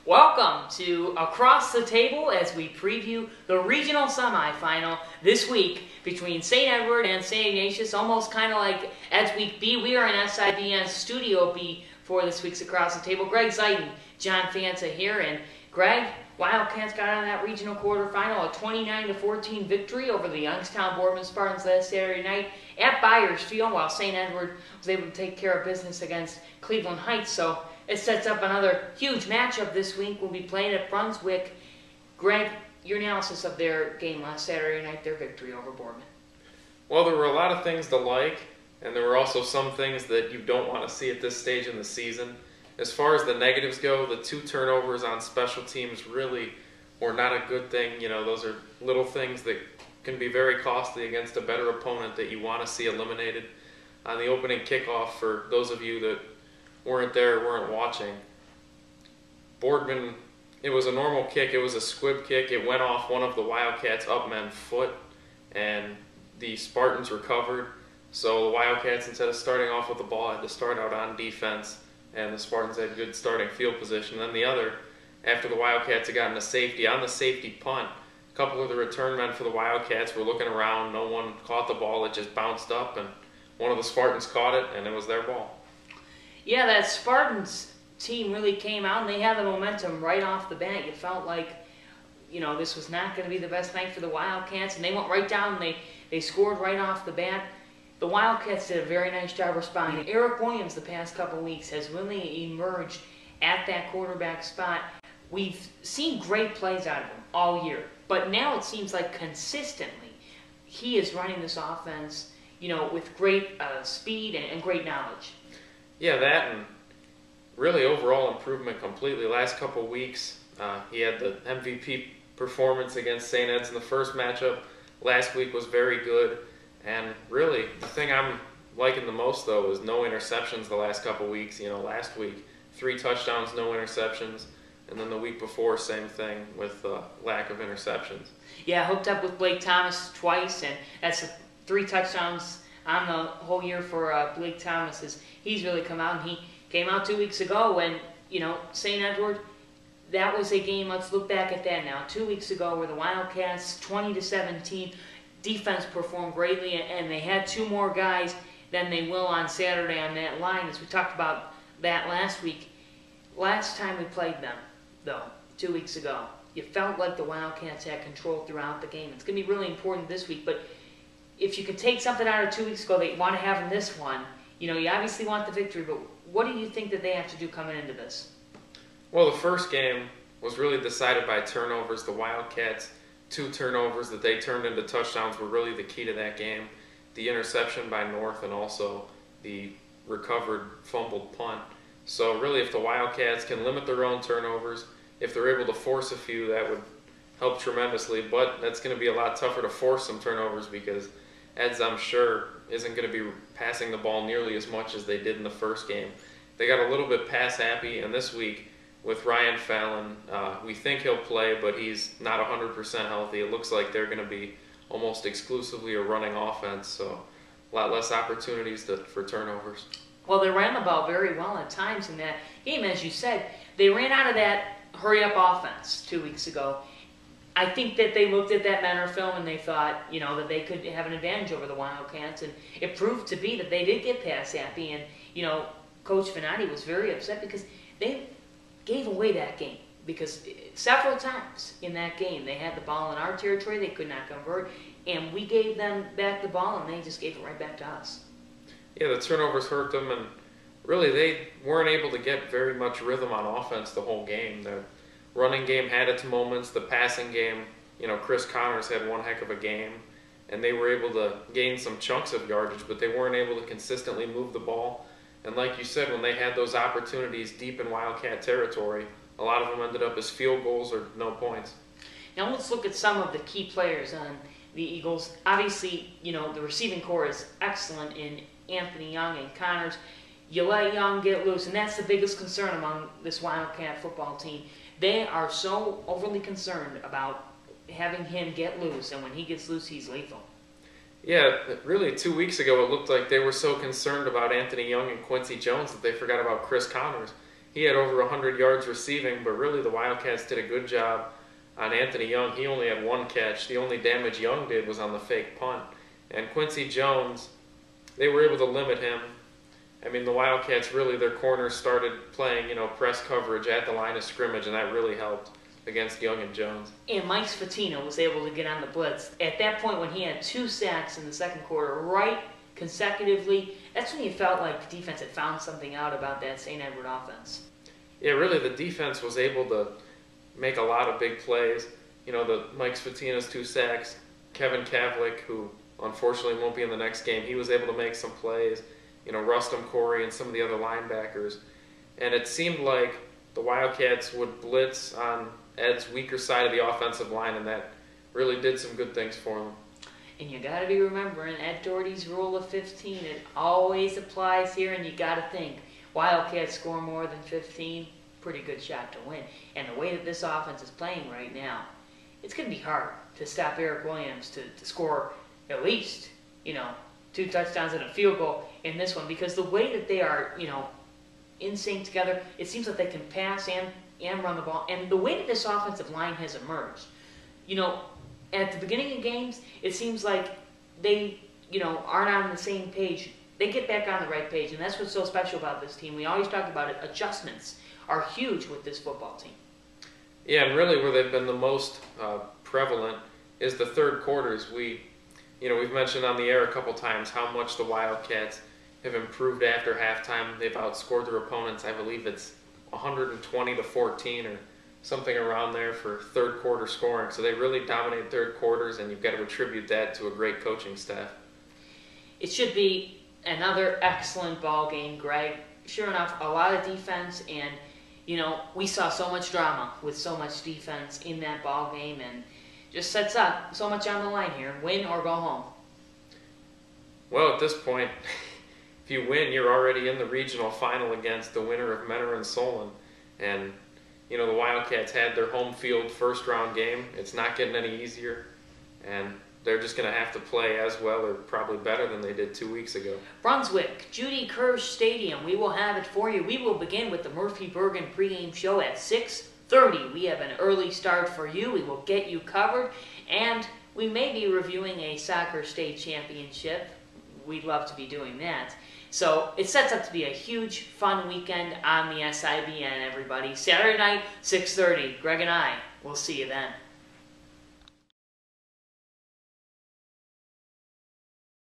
Welcome to Across the Table as we preview the Regional Semifinal this week between St. Edward and St. Ignatius. Almost kind of like as Week B, we are in SIBN Studio B for this week's Across the Table. Greg Ziton, John Fanta here, and Greg, Wildcats got out of that regional quarterfinal, a 29-14 victory over the Youngstown Boardman Spartans last Saturday night at Byers Field, while St. Edward was able to take care of business against Cleveland Heights. So it sets up another huge matchup this week. We'll be playing at Brunswick. Greg, your analysis of their game last Saturday night, their victory over Boardman. Well, there were a lot of things to like, and there were also some things that you don't want to see at this stage in the season. As far as the negatives go, the 2 turnovers on special teams really were not a good thing. You know, those are little things that can be very costly against a better opponent that you want to see eliminated. On the opening kickoff, for those of you that weren't there, weren't watching, Boardman, it was a normal kick. It was a squib kick. It went off one of the Wildcats' upmen foot, and the Spartans recovered. So the Wildcats, instead of starting off with the ball, had to start out on defense, and the Spartans had good starting field position. Then the other, after the Wildcats had gotten a safety, on the safety punt, a couple of the return men for the Wildcats were looking around. No one caught the ball. It just bounced up, and one of the Spartans caught it, and it was their ball. Yeah, that Spartans team really came out, and they had the momentum right off the bat. You felt like, you know, this was not going to be the best night for the Wildcats, and they went right down, and they scored right off the bat. The Wildcats did a very nice job responding. Eric Williams, the past couple weeks, has really emerged at that quarterback spot. We've seen great plays out of him all year, but now it seems like consistently he is running this offense, you know, with great speed and great knowledge. Yeah, that and really overall improvement completely. Last couple weeks, he had the MVP performance against St. Ed's in the first matchup. Last week was very good. And really, the thing I'm liking the most, though, is no interceptions the last couple weeks. You know, last week, 3 touchdowns, no interceptions. And then the week before, same thing with lack of interceptions. Yeah, hooked up with Blake Thomas twice, and that's 3 touchdowns on the whole year for Blake Thomas. He's really come out, and he came out 2 weeks ago when, you know, St. Edward, that was a game, let's look back at that now. 2 weeks ago where the Wildcats, 20-17, defense performed greatly, and they had 2 more guys than they will on Saturday on that line, as we talked about that last week. Last time we played them, though, 2 weeks ago, you felt like the Wildcats had control throughout the game. It's going to be really important this week, but if you could take something out of 2 weeks ago that you want to have in this one, you know, you obviously want the victory, but what do you think that they have to do coming into this? Well, the first game was really decided by turnovers. The Wildcats' 2 turnovers that they turned into touchdowns were really the key to that game. The interception by North and also the recovered fumbled punt. So really, if the Wildcats can limit their own turnovers, if they're able to force a few, that would help tremendously. But that's going to be a lot tougher to force some turnovers because Eds, I'm sure, isn't going to be passing the ball nearly as much as they did in the first game. They got a little bit pass happy, and this week with Ryan Fallon, we think he'll play, but he's not 100% healthy. It looks like they're going to be almost exclusively a running offense, so a lot less opportunities for turnovers. Well, they ran the ball very well at times in that game, as you said. They ran out of that hurry-up offense 2 weeks ago. I think that they looked at that Menor film and they thought, you know, that they could have an advantage over the Wildcats, and it proved to be that they did get pass happy, and, you know, Coach Venati was very upset because they gave away that game, because several times in that game they had the ball in our territory, they could not convert, and we gave them back the ball and they just gave it right back to us. Yeah, the turnovers hurt them, and really they weren't able to get very much rhythm on offense the whole game. The running game had its moments. The passing game, you know, Chris Connors had one heck of a game, and they were able to gain some chunks of yardage, but they weren't able to consistently move the ball. And like you said, when they had those opportunities deep in Wildcat territory, a lot of them ended up as field goals or no points. Now let's look at some of the key players on the Eagles. Obviously, you know, the receiving core is excellent in Anthony Young and Connors. You let Young get loose, and that's the biggest concern among this Wildcat football team. They are so overly concerned about having him get loose, and when he gets loose, he's lethal. Yeah, really 2 weeks ago it looked like they were so concerned about Anthony Young and Quincy Jones that they forgot about Chris Connors. he had over 100 yards receiving, but really the Wildcats did a good job on Anthony Young. He only had one catch. The only damage Young did was on the fake punt. And Quincy Jones, they were able to limit him. I mean, the Wildcats, really, their corners started playing, press coverage at the line of scrimmage, and that really helped against Young and Jones. And Mike Svetina was able to get on the blitz. At that point, when he had 2 sacks in the second quarter, right consecutively, that's when you felt like the defense had found something out about that St. Edward offense. Yeah, really, the defense was able to make a lot of big plays. The Mike Svetina's 2 sacks, Kevin Kavlik, who unfortunately won't be in the next game, he was able to make some plays. Rustum Corey and some of the other linebackers. And it seemed like the Wildcats would blitz on Ed's weaker side of the offensive line, and that really did some good things for them. And you got to be remembering Ed Doherty's rule of 15. It always applies here, and you got to think, Wildcats score more than 15, pretty good shot to win. And the way that this offense is playing right now, it's going to be hard to stop Eric Williams to score at least, 2 touchdowns and a field goal in this one, because the way that they are, in sync together, it seems like they can pass and run the ball. And the way that this offensive line has emerged, at the beginning of games, it seems like they, aren't on the same page. They get back on the right page, and that's what's so special about this team. We always talk about it. Adjustments are huge with this football team. Yeah, and really where they've been the most prevalent is the third quarters. We've mentioned on the air a couple times how much the Wildcats have improved after halftime. They've outscored their opponents. I believe it's 120-14 or something around there for third quarter scoring. So they really dominate third quarters, and you've got to attribute that to a great coaching staff. It should be another excellent ball game, Greg. Sure enough, a lot of defense, and we saw so much drama with so much defense in that ball game, and just sets up so much on the line here. Win or go home. Well, at this point, if you win, you're already in the regional final against the winner of Mentor and Solon. And, the Wildcats had their home field first round game. It's not getting any easier. And they're just going to have to play as well or probably better than they did 2 weeks ago. Brunswick, Judy Kersh Stadium. We will have it for you. We will begin with the Murphy Bergen pregame show at 6:30. We have an early start for you. We will get you covered. And we may be reviewing a soccer state championship. We'd love to be doing that. So it sets up to be a huge, fun weekend on the SIBN, everybody. Saturday night, 6:30. Greg and I will see you then.